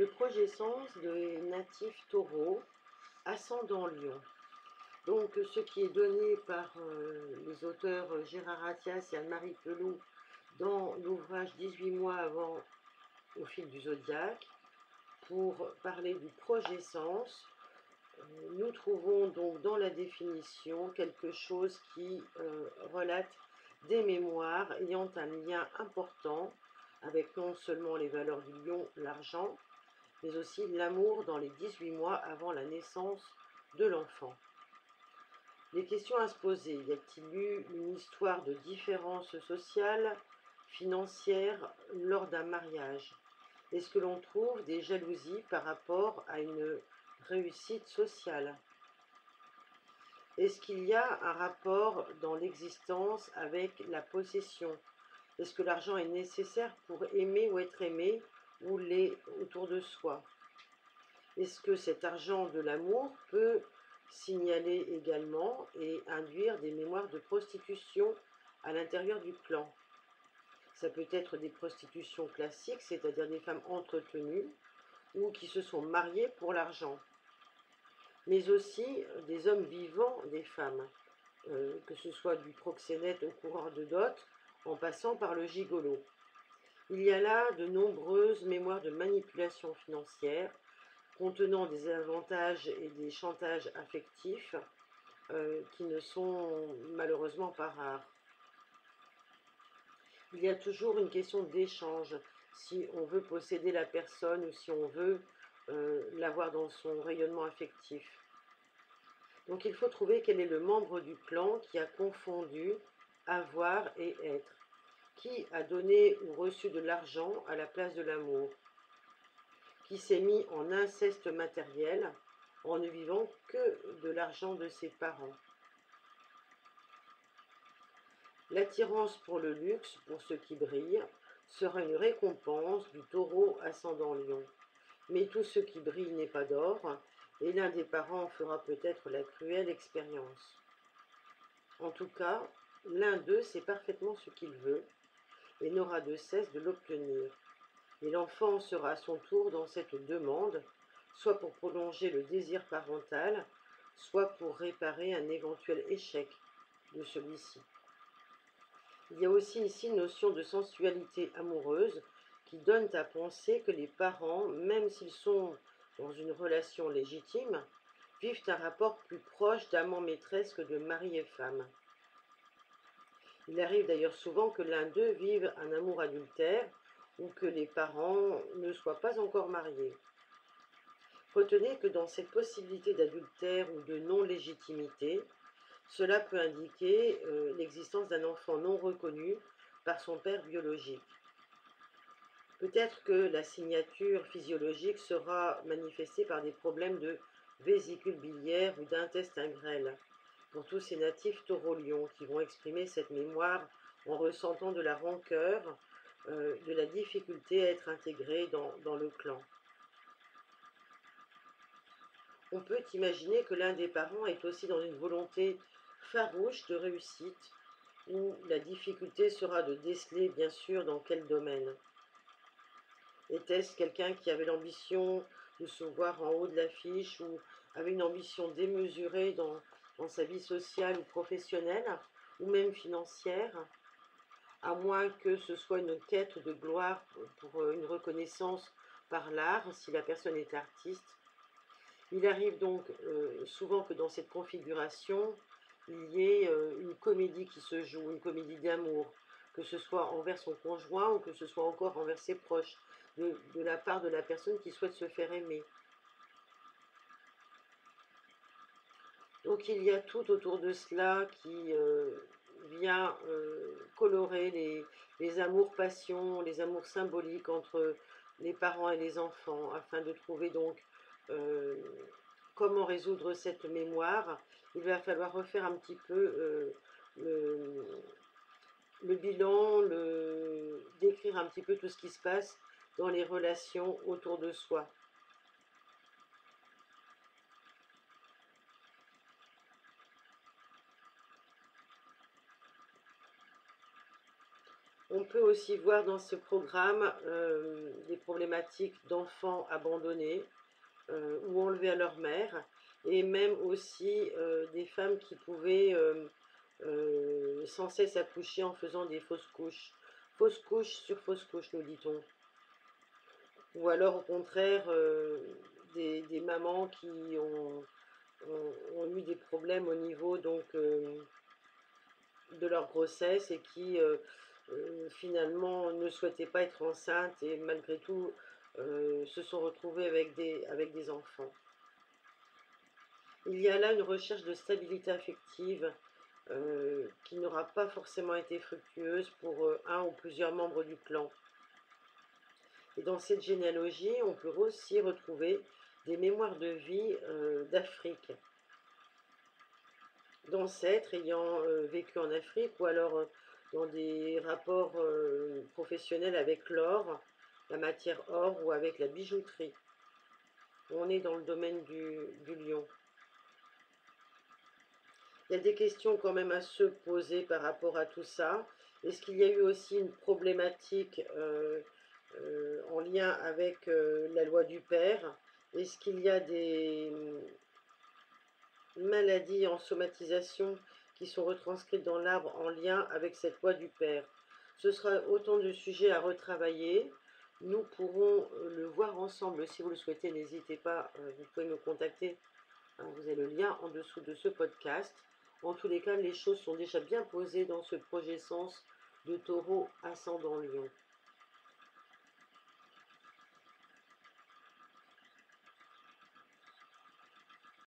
Le projet-sens des natifs taureaux, ascendant lion. Donc, ce qui est donné par les auteurs Gérard Attias et Anne-Marie Peloux dans l'ouvrage 18 mois avant au fil du zodiaque, pour parler du projet-sens, nous trouvons donc dans la définition quelque chose qui relate des mémoires ayant un lien important avec non seulement les valeurs du lion, l'argent, mais aussi l'amour dans les 18 mois avant la naissance de l'enfant. Les questions à se poser: y a-t-il eu une histoire de différence sociale, financière lors d'un mariage? Est-ce que l'on trouve des jalousies par rapport à une réussite sociale? Est-ce qu'il y a un rapport dans l'existence avec la possession? Est-ce que l'argent est nécessaire pour aimer ou être aimé ou l'est autour de soi? Est-ce que cet argent de l'amour peut signaler également et induire des mémoires de prostitution à l'intérieur du clan? Ça peut être des prostitutions classiques, c'est-à-dire des femmes entretenues ou qui se sont mariées pour l'argent, mais aussi des hommes vivants des femmes, que ce soit du proxénète au coureur de dot, en passant par le gigolo. Il y a là de nombreuses mémoires de manipulation financière, contenant des avantages et des chantages affectifs qui ne sont malheureusement pas rares. Il y a toujours une question d'échange, si on veut posséder la personne ou si on veut l'avoir dans son rayonnement affectif. Donc il faut trouver quel est le membre du clan qui a confondu avoir et être, qui a donné ou reçu de l'argent à la place de l'amour, qui s'est mis en inceste matériel en ne vivant que de l'argent de ses parents. L'attirance pour le luxe, pour ceux qui brillent, sera une récompense du taureau ascendant lion. Mais tout ce qui brille n'est pas d'or, et l'un des parents fera peut-être la cruelle expérience. En tout cas, l'un d'eux sait parfaitement ce qu'il veut, et n'aura de cesse de l'obtenir. Et l'enfant sera à son tour dans cette demande, soit pour prolonger le désir parental, soit pour réparer un éventuel échec de celui-ci. Il y a aussi ici une notion de sensualité amoureuse qui donne à penser que les parents, même s'ils sont dans une relation légitime, vivent un rapport plus proche d'amant-maîtresse que de mari et femme. Il arrive d'ailleurs souvent que l'un d'eux vive un amour adultère ou que les parents ne soient pas encore mariés. Retenez que dans cette possibilité d'adultère ou de non-légitimité, cela peut indiquer l'existence d'un enfant non reconnu par son père biologique. Peut-être que la signature physiologique sera manifestée par des problèmes de vésicule biliaire ou d'intestin grêle, pour tous ces natifs taureau-lion qui vont exprimer cette mémoire en ressentant de la rancœur, de la difficulté à être intégrés dans le clan. On peut imaginer que l'un des parents est aussi dans une volonté farouche de réussite, où la difficulté sera de déceler bien sûr dans quel domaine. Était-ce quelqu'un qui avait l'ambition de se voir en haut de l'affiche ou avait une ambition démesurée dans sa vie sociale ou professionnelle, ou même financière, à moins que ce soit une quête de gloire pour une reconnaissance par l'art, si la personne est artiste. Il arrive donc souvent que dans cette configuration, il y ait une comédie qui se joue, une comédie d'amour, que ce soit envers son conjoint ou que ce soit encore envers ses proches, de la part de la personne qui souhaite se faire aimer. Donc il y a tout autour de cela qui vient colorer les amours-passions, les amours symboliques entre les parents et les enfants, afin de trouver donc comment résoudre cette mémoire. Il va falloir refaire un petit peu le bilan, décrire un petit peu tout ce qui se passe dans les relations autour de soi. On peut aussi voir dans ce programme des problématiques d'enfants abandonnés ou enlevés à leur mère, et même aussi des femmes qui pouvaient sans cesse accoucher en faisant des fausses couches. Fausses couches sur fausses couches, nous dit-on. Ou alors au contraire, des mamans qui ont eu des problèmes au niveau donc, de leur grossesse, et qui finalement ne souhaitaient pas être enceintes et malgré tout se sont retrouvées avec des enfants. Il y a là une recherche de stabilité affective qui n'aura pas forcément été fructueuse pour un ou plusieurs membres du clan. Et dans cette généalogie, on peut aussi retrouver des mémoires de vie d'Afrique, d'ancêtres ayant vécu en Afrique, ou alors dans des rapports professionnels avec l'or, la matière or, ou avec la bijouterie. On est dans le domaine du lion. Il y a des questions quand même à se poser par rapport à tout ça. Est-ce qu'il y a eu aussi une problématique en lien avec la loi du père? Est-ce qu'il y a des maladies en somatisation qui sont retranscrites dans l'arbre en lien avec cette loi du père? Ce sera autant de sujets à retravailler. Nous pourrons le voir ensemble. Si vous le souhaitez, n'hésitez pas, vous pouvez me contacter. Vous avez le lien en dessous de ce podcast. En tous les cas, les choses sont déjà bien posées dans ce projet sens de taureau ascendant lion.